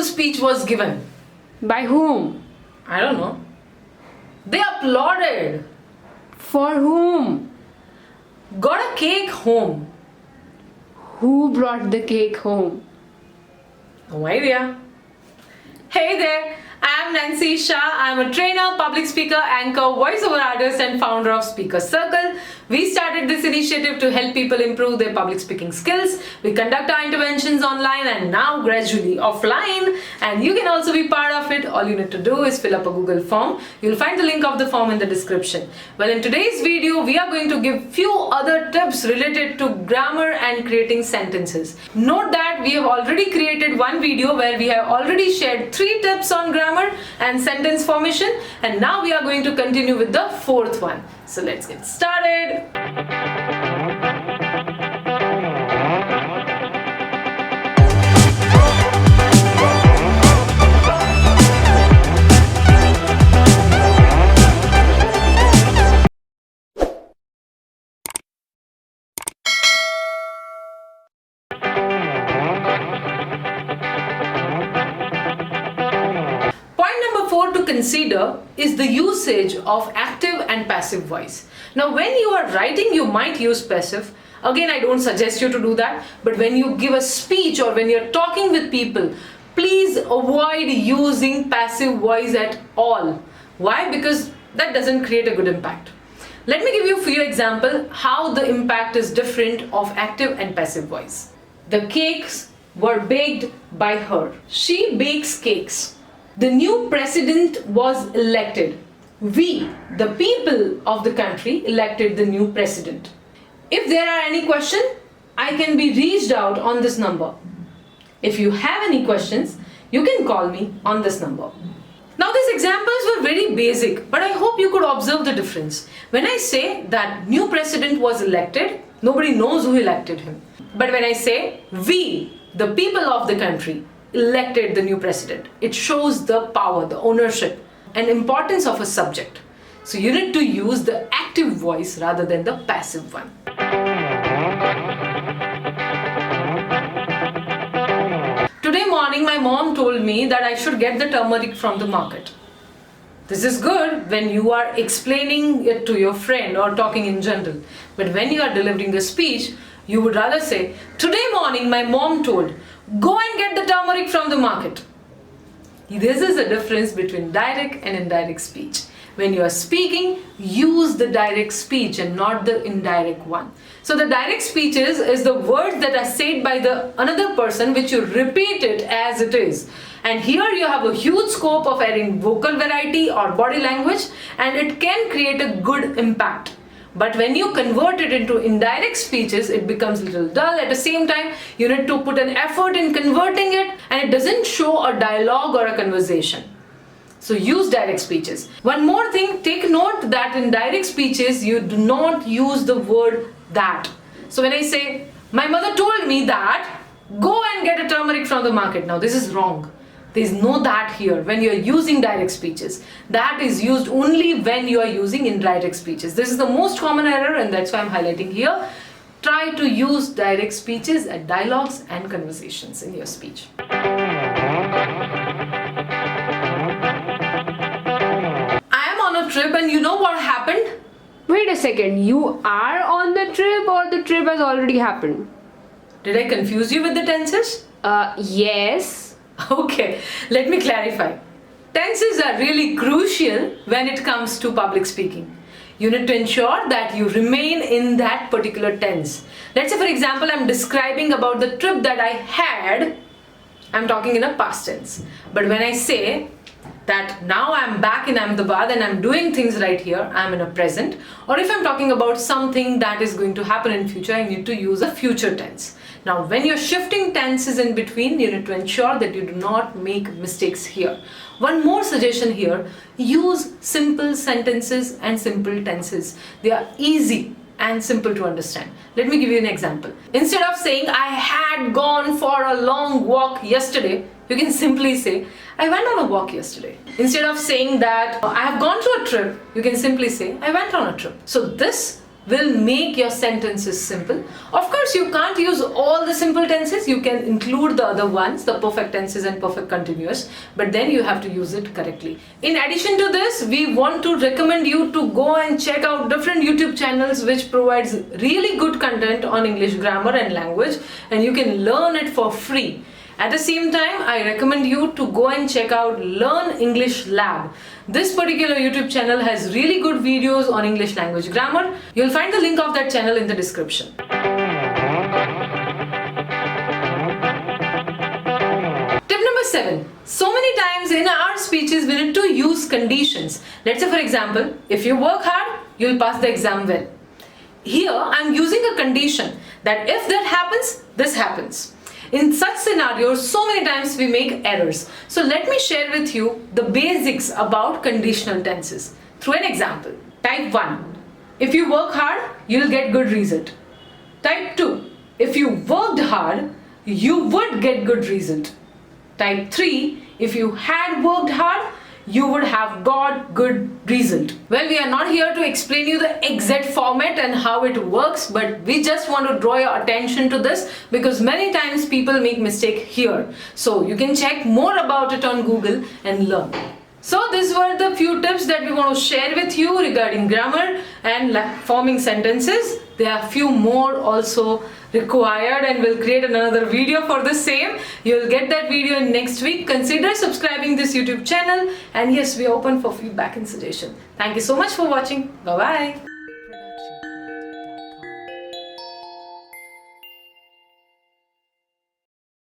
beautiful speech was given. By whom? I don't know. They applauded. For whom? Got a cake home. Who brought the cake home? No idea. Hey there, I'm Nancy Shah. I'm a trainer, public speaker, anchor, voiceover artist and founder of Speaker Circle. We started this initiative to help people improve their public speaking skills. We conduct our interventions online and now gradually offline, and you can also be part of it. All you need to do is fill up a Google form. You'll find the link of the form in the description. Well, in today's video, we are going to give few other tips related to grammar and creating sentences. Note that we have already created one video where we have already shared 3 tips on grammar and sentence formation, and now we are going to continue with the 4th one. So let's get started. To consider is the usage of active and passive voice. Now, when you are writing, you might use passive. Again, I don't suggest you to do that. But when you give a speech or when you're talking with people, please avoid using passive voice at all. Why? Because that doesn't create a good impact. Let me give you a few examples how the impact is different of active and passive voice. The cakes were baked by her. She bakes cakes. The new president was elected. We, the people of the country, elected the new president. If there are any questions, I can be reached out on this number. If you have any questions, you can call me on this number. Now, these examples were very basic, but I hope you could observe the difference. When I say that new president was elected, nobody knows who elected him. But when I say we, the people of the country, elected the new president, it shows the power, the ownership and importance of a subject. So you need to use the active voice rather than the passive one. Today morning my mom told me that I should get the turmeric from the market. This is good when you are explaining it to your friend or talking in general. But when you are delivering a speech, you would rather say, today morning my mom told, go and get the turmeric from the market. This is the difference between direct and indirect speech. When you are speaking, use the direct speech and not the indirect one. So the direct speech is the words that are said by the another person which you repeat it as it is. And here you have a huge scope of adding vocal variety or body language, and it can create a good impact. But when you convert it into indirect speeches, it becomes a little dull. At the same time, you need to put an effort in converting it, and it doesn't show a dialogue or a conversation. So use direct speeches. One more thing, take note that in direct speeches, you do not use the word that. So when I say, my mother told me that, go and get a turmeric from the market. Now this is wrong. There is no that here when you are using direct speeches. That is used only when you are using indirect speeches. This is the most common error, and that's why I'm highlighting here. Try to use direct speeches at dialogues and conversations in your speech. I am on a trip, and you know what happened? Wait a second, you are on the trip or the trip has already happened? Did I confuse you with the tenses? Yes. Okay, let me clarify. Tenses are really crucial when it comes to public speaking. You need to ensure that you remain in that particular tense. Let's say, for example, I'm describing about the trip that I had. I'm talking in a past tense. But when I say that now I'm back in Ahmedabad and I'm doing things right here, I'm in a present. Or if I'm talking about something that is going to happen in future, I need to use a future tense. Now, when you're shifting tenses in between, you need to ensure that you do not make mistakes here. One more suggestion here, use simple sentences and simple tenses. They are easy and simple to understand. Let me give you an example. Instead of saying, I had gone for a long walk yesterday, you can simply say, I went on a walk yesterday. Instead of saying that, I have gone to a trip, you can simply say, I went on a trip. So this will make your sentences simple. Of course, you can't use all the simple tenses. You can include the other ones, the perfect tenses and perfect continuous, but then you have to use it correctly. In addition to this, we want to recommend you to go and check out different YouTube channels which provides really good content on English grammar and language, and you can learn it for free. At the same time, I recommend you to go and check out Learn English Lab. This particular YouTube channel has really good videos on English language grammar. You'll find the link of that channel in the description. Tip number 7. So many times in our speeches we need to use conditions. Let's say for example, if you work hard, you'll pass the exam well. Here I'm using a condition that if that happens, this happens. In such scenarios, so many times we make errors. So let me share with you the basics about conditional tenses through an example. Type 1. If you work hard, you'll get good result. Type 2. If you worked hard, you would get good result. Type 3. If you had worked hard, you would have got good result. Well, we are not here to explain you the exact format and how it works, but we just want to draw your attention to this because many times people make mistake here. So you can check more about it on Google and learn. So these were the few tips that we want to share with you regarding grammar and forming sentences. There are few more also required and we'll create another video for the same. You'll get that video in next week. Consider subscribing this YouTube channel, and yes, we are open for feedback and suggestion. Thank you so much for watching. Bye bye.